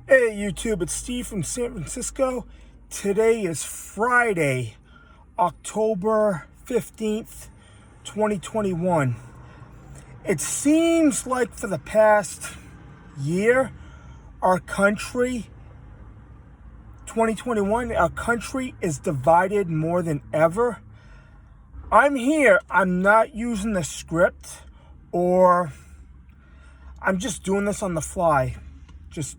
Hey YouTube, it's Steve from San Francisco. Today is Friday, October 15th, 2021. It seems like for the past year, our country, 2021, our country is divided more than ever. I'm here, I'm not using the script, or I'm just doing this on the fly. Just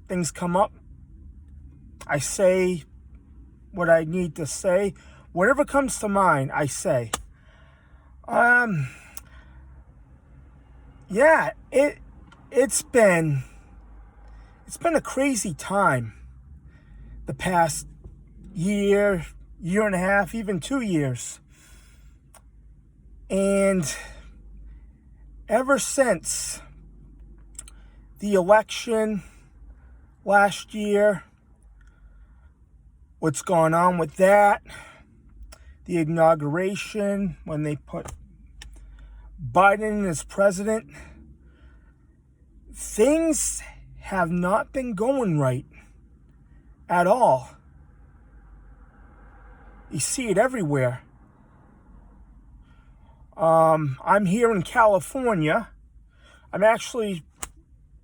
things come up, I say what I need to say. Whatever comes to mind, I say. Yeah, it's been a crazy time. The past year and a half, even 2 years. And ever since the election last year, what's gone on with that, the inauguration, when they put Biden as president, things have not been going right at all. You see it everywhere. I'm here in California. I'm actually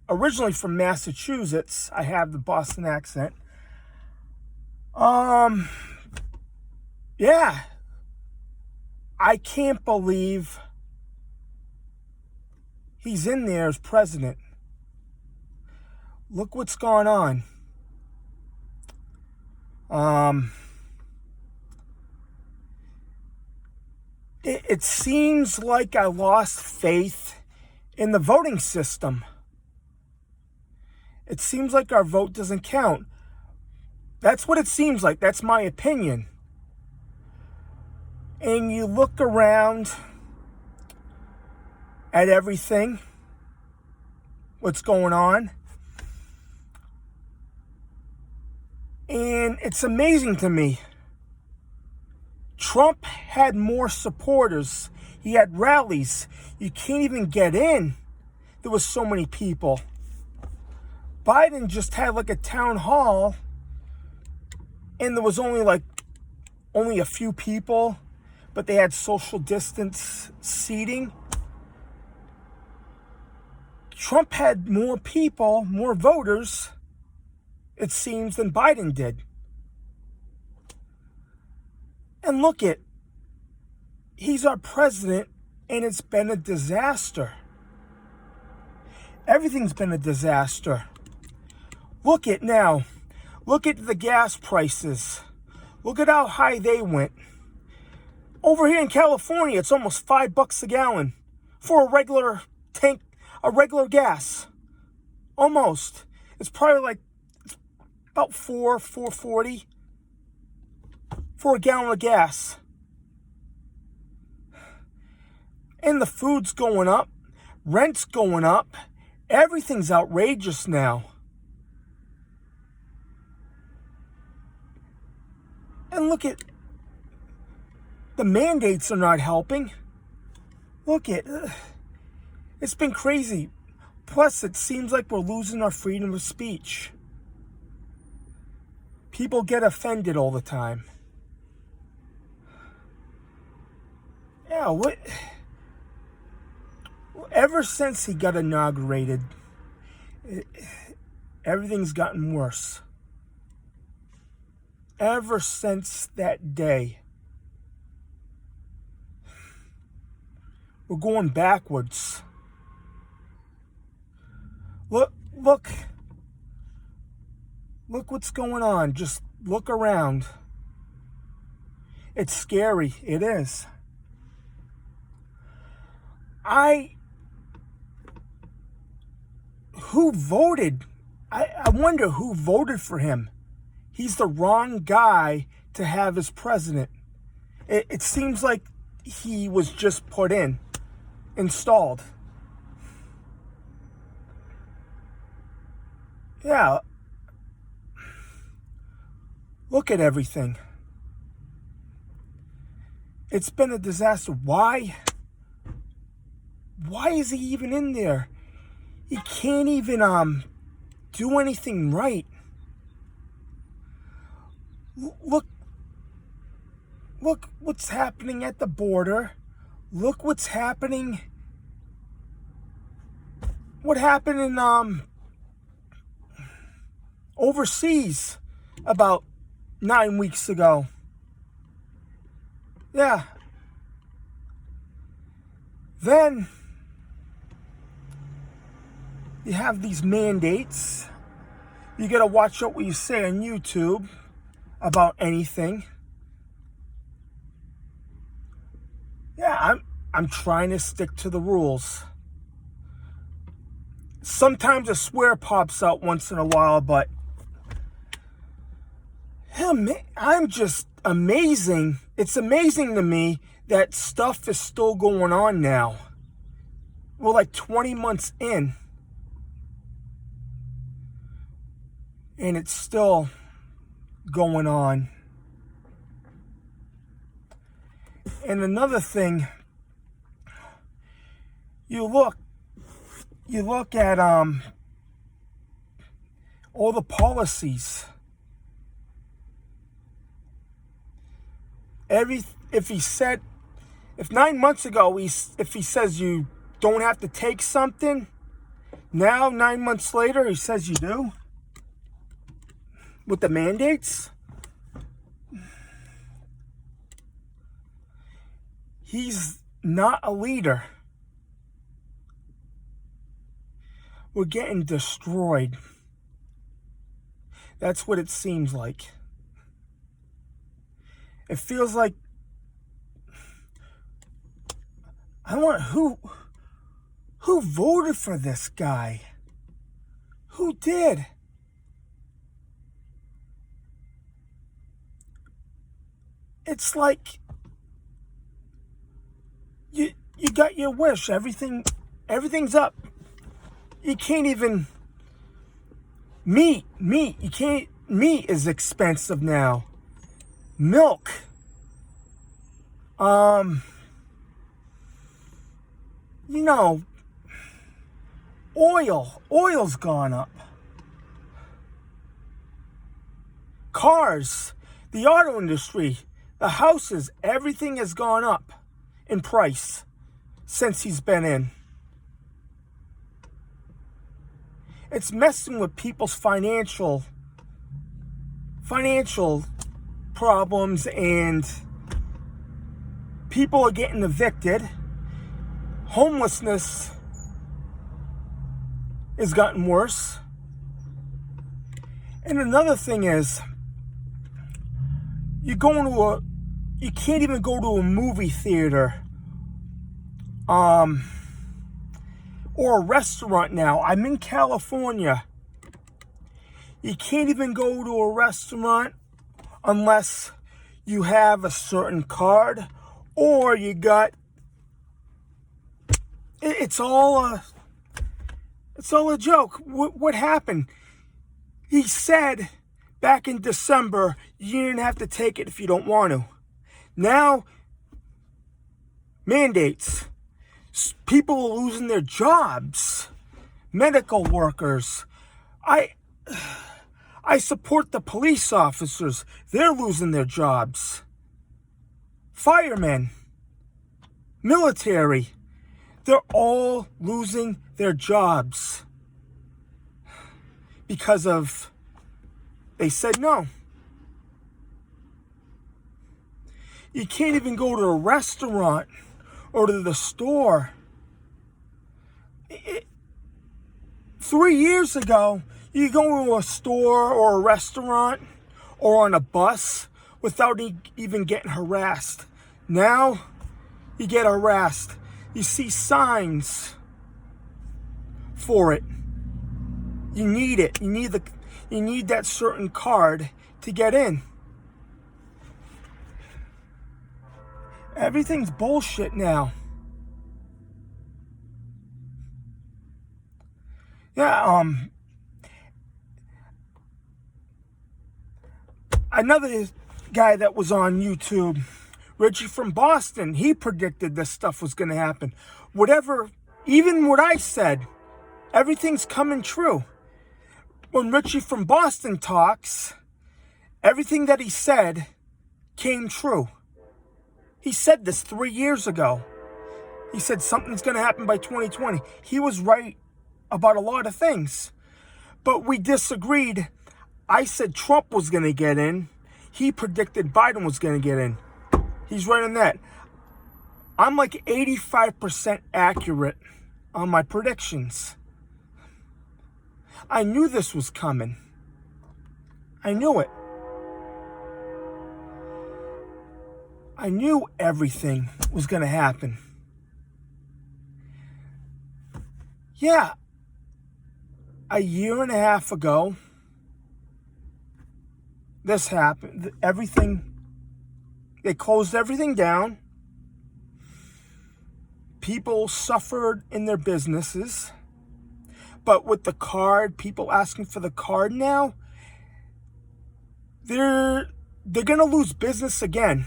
originally from Massachusetts. I have the Boston accent. Yeah. I can't believe he's in there as president. Look what's going on. It seems like I lost faith in the voting system. It seems like our vote doesn't count. That's what it seems like. That's my opinion. And you look around at everything, what's going on, and it's amazing to me. Trump had more supporters. He had rallies. You can't even get in. There was so many people. Biden just had like a town hall, and there was only a few people, but they had social distance seating. Trump had more people, more voters, it seems, than Biden did. And look it, he's our president, and it's been a disaster. Everything's been a disaster. Look at now. Look at the gas prices. Look at how high they went. Over here in California, it's almost $5 a gallon for a regular tank, a regular gas. Almost. It's probably it's about $4.40 for a gallon of gas. And the food's going up. Rent's going up. Everything's outrageous now. And look at, the mandates are not helping. Look at, it's been crazy. Plus, it seems like we're losing our freedom of speech. People get offended all the time. Yeah, ever since he got inaugurated, everything's gotten worse. Ever since that day, we're going backwards. Look what's going on. Just look around. It's scary. It is. Who voted? I wonder who voted for him. He's the wrong guy to have as president. It seems like he was just put in, installed. Yeah. Look at everything. It's been a disaster. Why? Why is he even in there? He can't even do anything right. Look what's happening at the border. Look what's happening. What happened in overseas about 9 weeks ago. Yeah. Then you have these mandates. You gotta watch out what you say on YouTube about anything. Yeah, I'm trying to stick to the rules. Sometimes a swear pops out once in a while, but I'm just amazing. It's amazing to me that stuff is still going on now. We're like 20 months in, and it's still going on. And another thing, you look at all the policies. If 9 months ago if he says you don't have to take something, now 9 months later he says you do with the mandates. He's not a leader. We're getting destroyed. That's what it seems like. It feels like who voted for this guy? Who did? It's like you got your wish. Everything's up. You can't even meat. You can't. Meat is expensive now. Milk. Oil's gone up. Cars, the auto industry, the houses, everything has gone up in price since he's been in. It's messing with people's financial problems, and people are getting evicted. Homelessness has gotten worse. And another thing is, you can't even go to a movie theater or a restaurant now. I'm in California. You can't even go to a restaurant unless you have a certain card or you got. It's all a joke. What happened? He said back in December you didn't have to take it if you don't want to. Now, mandates. People are losing their jobs. Medical workers. I support the police officers. They're losing their jobs. Firemen. Military. They're all losing their jobs. Because they said no. You can't even go to a restaurant or to the store. 3 years ago, you go to a store or a restaurant or on a bus without even getting harassed. Now, you get harassed. You see signs for it. You need it. You need that certain card to get in. Everything's bullshit now. Yeah, another guy that was on YouTube, Richie from Boston, he predicted this stuff was going to happen. Even what I said, everything's coming true. when Richie from Boston talks, everything that he said came true. He said this 3 years ago. He said something's going to happen by 2020. He was right about a lot of things. But we disagreed. I said Trump was going to get in. He predicted Biden was going to get in. He's right on that. I'm like 85% accurate on my predictions. I knew this was coming. I knew it. I knew everything was going to happen. Yeah, a year and a half ago, this happened. They closed everything down. People suffered in their businesses. But with the card, people asking for the card now, they're going to lose business again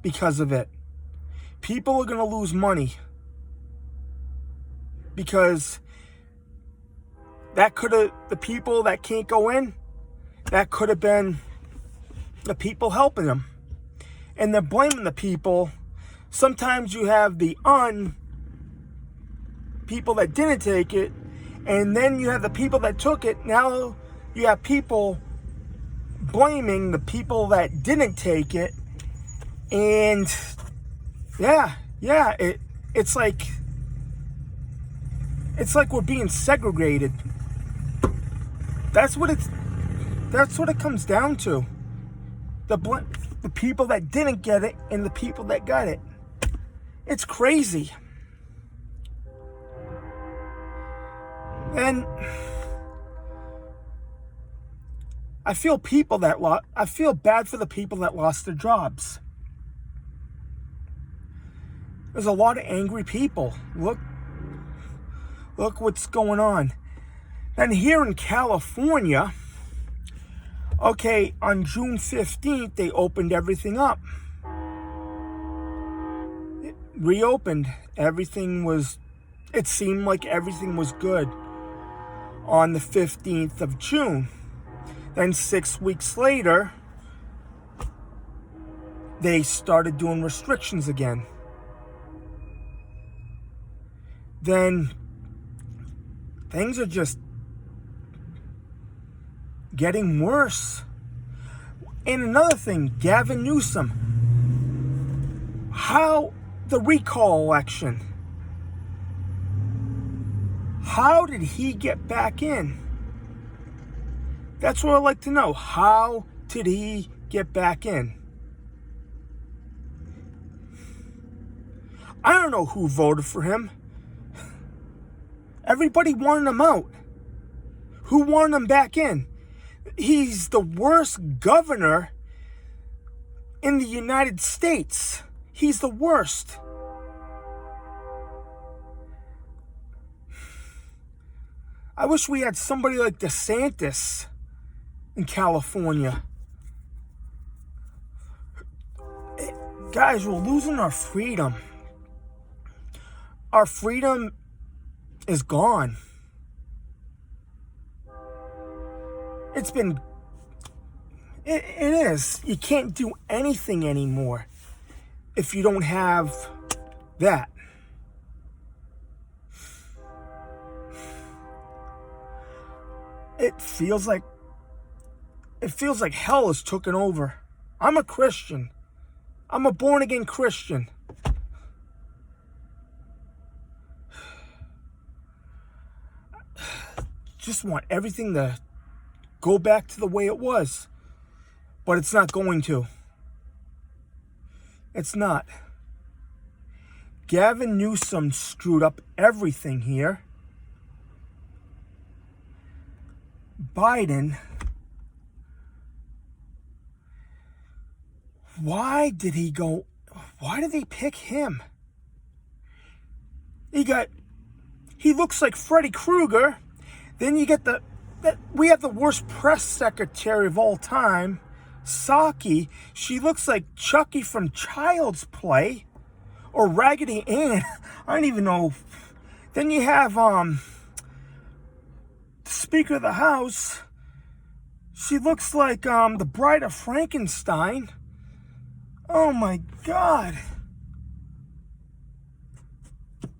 because of it. People are going to lose money because the people that can't go in, that could have been the people helping them. And they're blaming the people. Sometimes you have the people that didn't take it, and then you have the people that took it. Now you have people blaming the people that didn't take it. And it's like we're being segregated. That's what it comes down to. The people that didn't get it and the people that got it. It's crazy. And I feel bad for the people that lost their jobs. There's a lot of angry people. Look what's going on. And here in California, okay, on June 15th, they opened everything up. It reopened. It seemed like everything was good on the 15th of June. Then 6 weeks later, they started doing restrictions again. Then things are just getting worse. And another thing, Gavin Newsom, the recall election, how did he get back in? That's what I'd like to know. How did he get back in? I don't know who voted for him. Everybody wanted him out. Who wanted him back in? He's the worst governor in the United States. He's the worst. I wish we had somebody like DeSantis in California. Guys, we're losing our freedom. Our freedom is gone. It is. You can't do anything anymore if you don't have that. It feels like hell has taken over. I'm a Christian. I'm a born-again Christian. Just want everything to go back to the way it was. But it's not going to. It's not. Gavin Newsom screwed up everything here. Biden, why did they pick him? He looks like Freddy Krueger. Then you get we have the worst press secretary of all time, Psaki. She looks like Chucky from Child's Play or Raggedy Ann. I don't even know. Then you have Speaker of the House, she looks like the Bride of Frankenstein. Oh my God.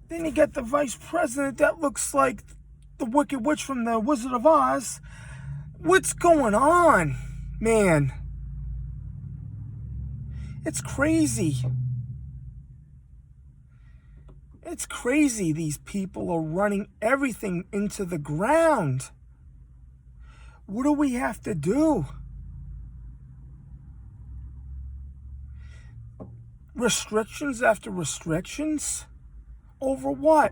Then you get the Vice President that looks like the Wicked Witch from the Wizard of Oz. What's going on, man? It's crazy. It's crazy. These people are running everything into the ground. What do we have to do? Restrictions after restrictions? Over what?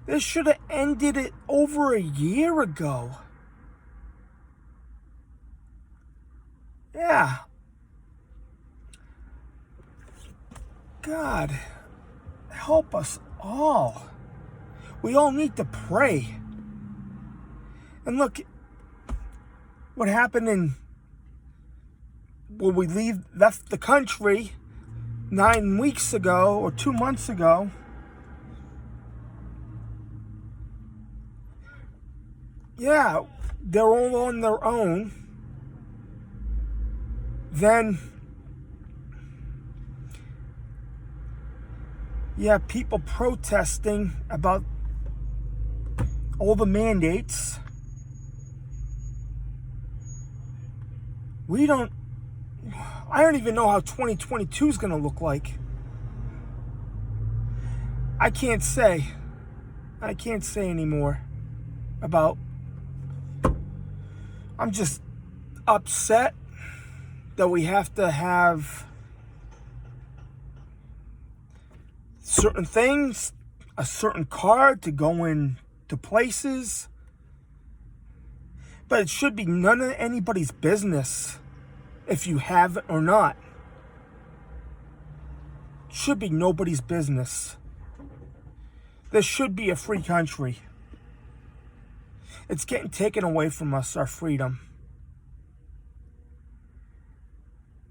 This should have ended it over a year ago. Yeah. God, help us all. We all need to pray. And look, what happened when we left the country 9 weeks ago or 2 months ago. Yeah, they're all on their own. Then, yeah, people protesting about all the mandates. I don't even know how 2022 is going to look like. I can't say anymore about. I'm just upset that we have to have certain things, a certain card to go into places. But it should be none of anybody's business if you have it or not. It should be nobody's business. This should be a free country. It's getting taken away from us, our freedom.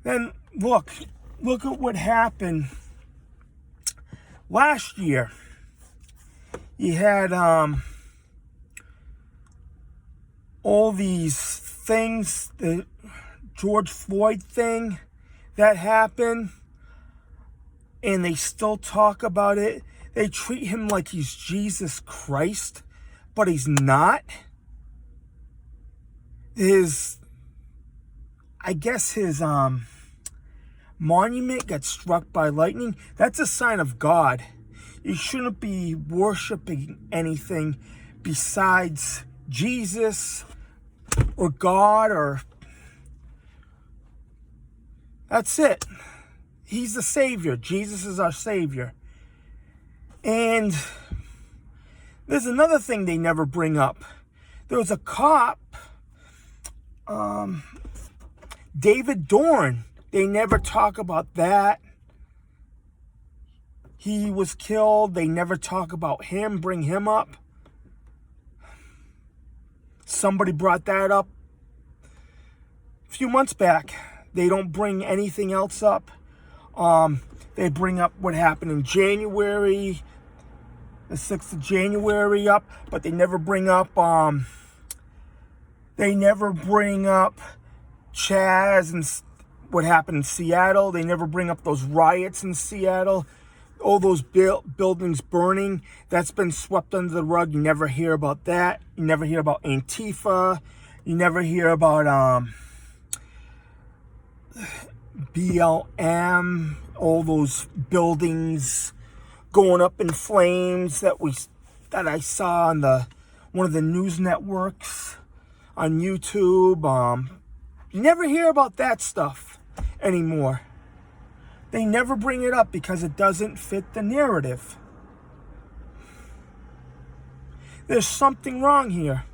Then look at what happened last year. You had all these things, the George Floyd thing that happened, and they still talk about it. They treat him like he's Jesus Christ, but he's not. I guess his monument got struck by lightning. That's a sign of God. You shouldn't be worshiping anything besides Jesus or God, or that's it. He's the Savior. Jesus is our Savior. And there's another thing they never bring up. There was a cop, David Dorn. They never talk about that. He was killed. They never talk about him, bring him up. Somebody brought that up a few months back. They don't bring anything else up. They bring up what happened in January, the 6th of January up, but they never bring up Chaz and what happened in Seattle. They never bring up those riots in Seattle. All those buildings burning, that's been swept under the rug. You never hear about that. You never hear about Antifa. You never hear about BLM, all those buildings going up in flames that I saw on one of the news networks on YouTube. You never hear about that stuff anymore. They never bring it up because it doesn't fit the narrative. There's something wrong here.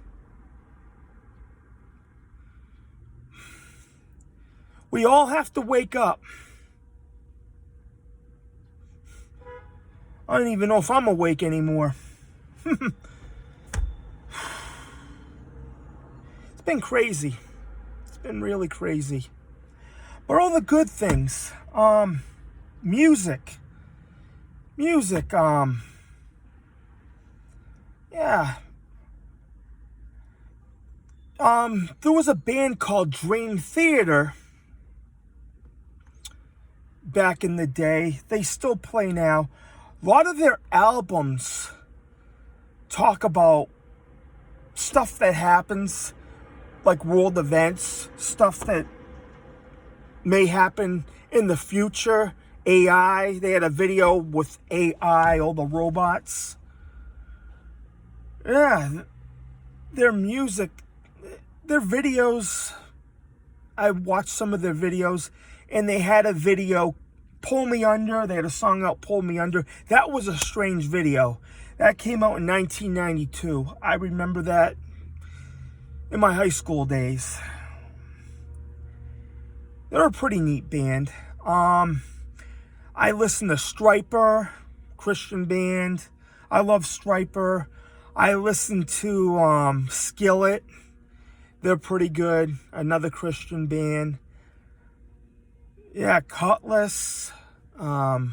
We all have to wake up. I don't even know if I'm awake anymore. It's been crazy. It's been really crazy. But all the good things, music, yeah, There was a band called Dream Theater back in the day. They still play now. A lot of their albums talk about stuff that happens, like world events, stuff that may happen in the future. AI, they had a video with AI, all the robots. Yeah, their music, their videos, I watched some of their videos, and they had a video, Pull Me Under. They had a song out, Pull Me Under. That was a strange video. That came out in 1992. I remember that in my high school days. They're a pretty neat band. I listen to Stryper, Christian band. I love Stryper. I listen to Skillet. They're pretty good. Another Christian band. Yeah, Cutlass. Red.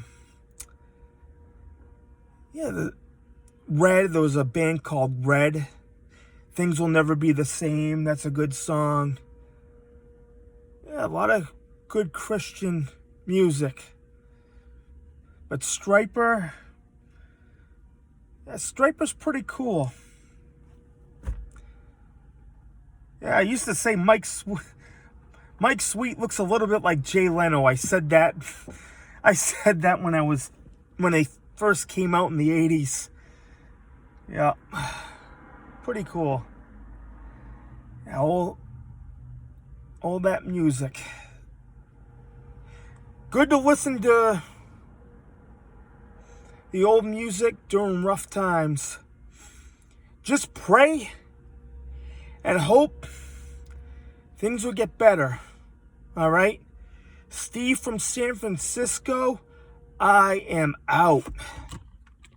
There was a band called Red. Things Will Never Be the Same. That's a good song. Yeah, a lot of good Christian music. But Stryper, yeah, Stryper's pretty cool. Yeah, I used to say Mike Sweet looks a little bit like Jay Leno. I said that when they first came out in the 80s. Yeah, pretty cool. Yeah, all that music. Good to listen to the old music during rough times. Just pray and hope things will get better. All right? Steve from San Francisco, I am out.